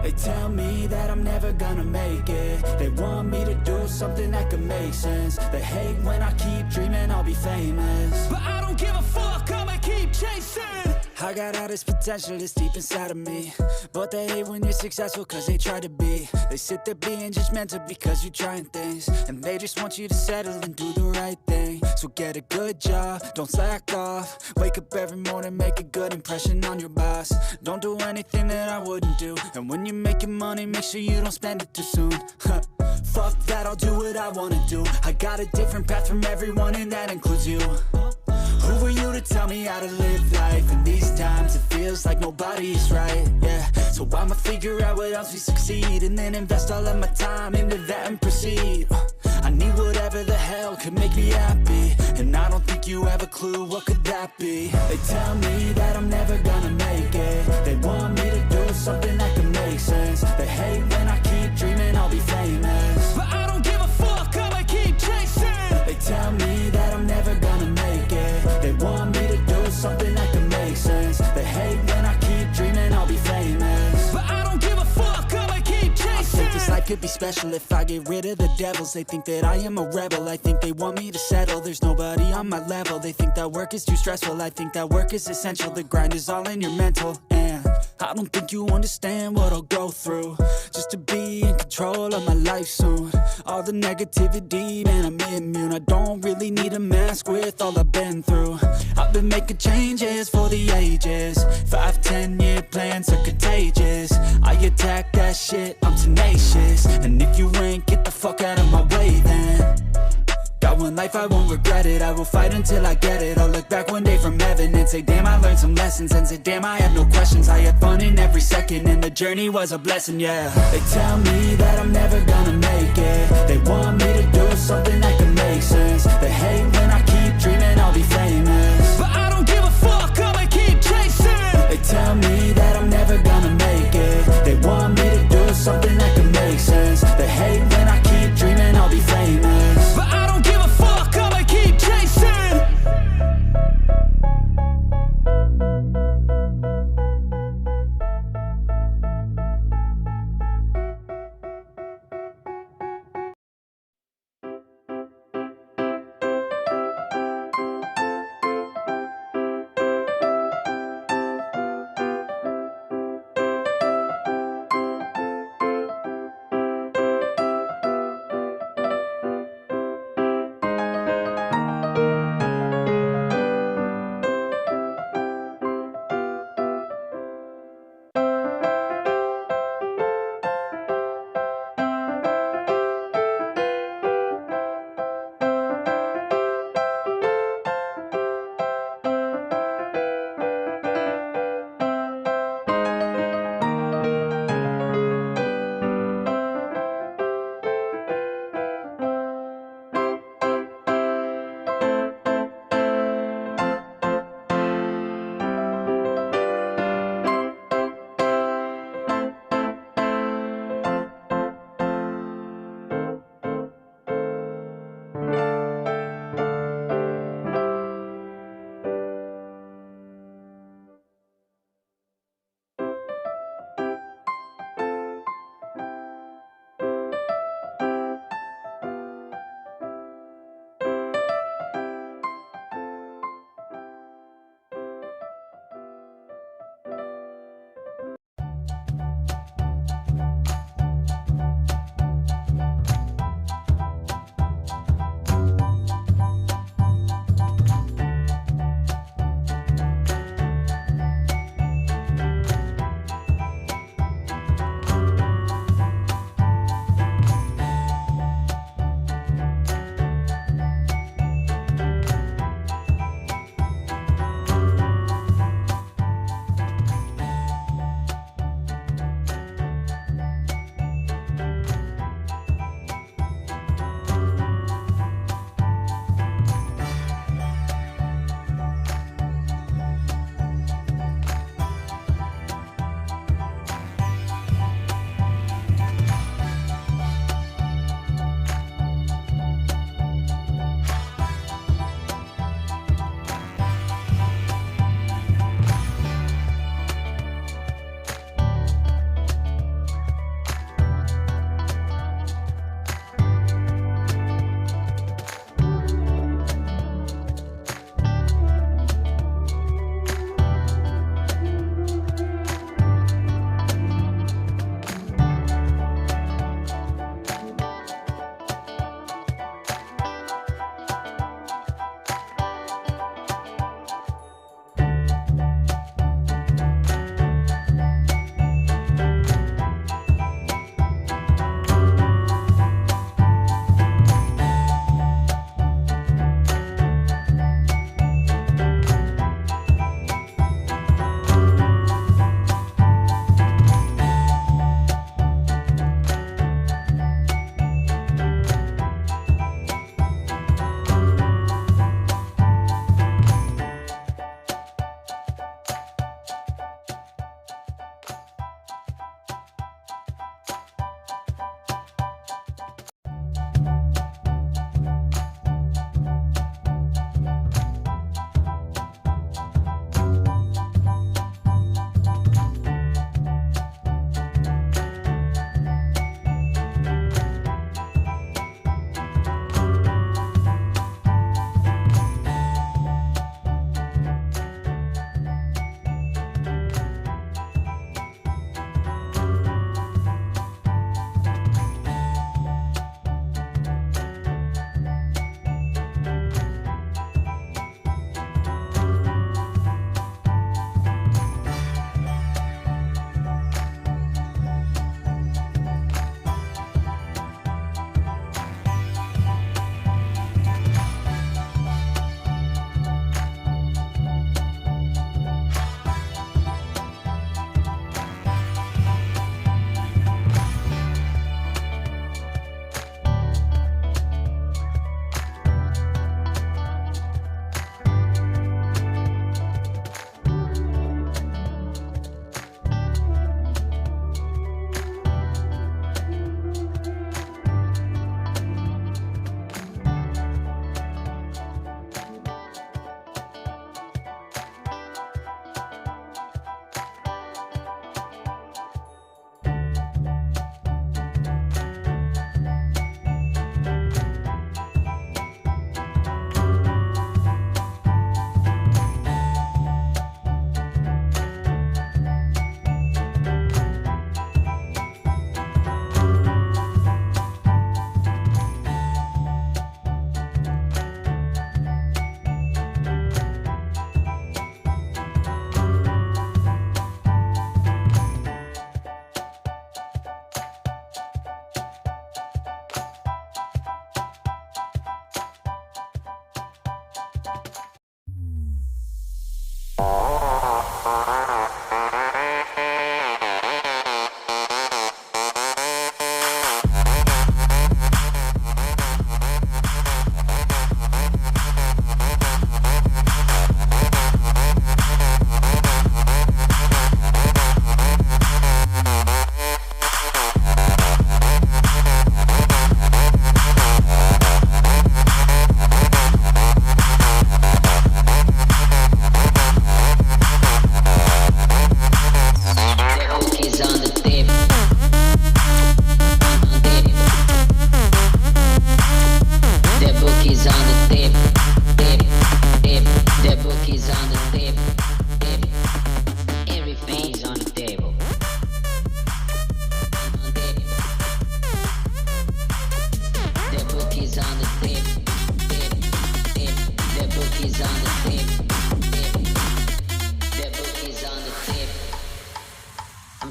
They tell me that I'm never gonna make it. They want me to do something that could make sense. They hate when I keep dreaming I'll be famous, but I don't give a fuck, I'ma keep chasing. I got all this potential that's deep inside of me, but they hate when you're successful cause they try to be. They sit there being judgmental because you're trying things, and they just want you to settle and do the right thing. So get a good job, don't slack off. Wake up every morning, make a good impression on your boss. Don't do anything that I wouldn't do, and when you're making money, make sure you don't spend it too soon. Fuck that, I'll do what I wanna do. I got a different path from everyone, and that includes you. Who are you to tell me how to live life? In these times it feels like nobody's right, yeah. So I'ma figure out what else we succeed, and then invest all of my time into that and proceed. I need whatever the hell could make me happy, and I don't think you have a clue what could that be. They tell me that I'm never gonna make it. They want me to do something that can make sense. They hate when I keep dreaming I'll be famous, but I don't give a fuck, I'ma keep chasing. They tell me that I'm never gonna make it. They want me to do something that can make sense. They hate when I keep dreaming I'll be famous, but I don't give a fuck, I'ma keep chasing. I think this life could be special if I get rid of the devils. They think that I am a rebel, I think they want me to settle. There's nobody on my level. They think that work is too stressful, I think that work is essential. The grind is all in your mental, and I don't think you understand what I'll go through just to be in control of my life soon. All the negativity, man, I'm immune. I don't really need a mask with all I've been through. I've been making changes for the ages. 5-10 year plans are contagious. I attack that shit, I'm tenacious. And if you ain't, get the fuck out of my way then. Got one life, I won't regret it. I will fight until I get it. I'll look back one day from heaven and say, damn, I learned some lessons. And say, damn, I have no questions. I had fun in every second, and the journey was a blessing, yeah. They tell me that I'm never gonna make it. They want me to do something that can make sense. They hate when I keep dreaming I'll be famous, but I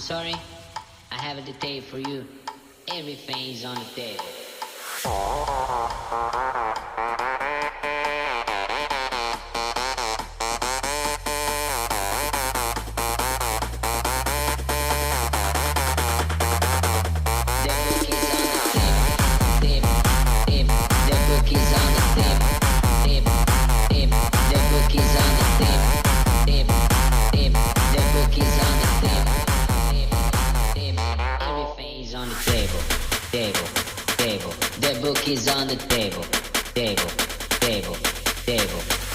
sorry, I have a detail for you. Everything's on the table. The book is on the table, table, table, table.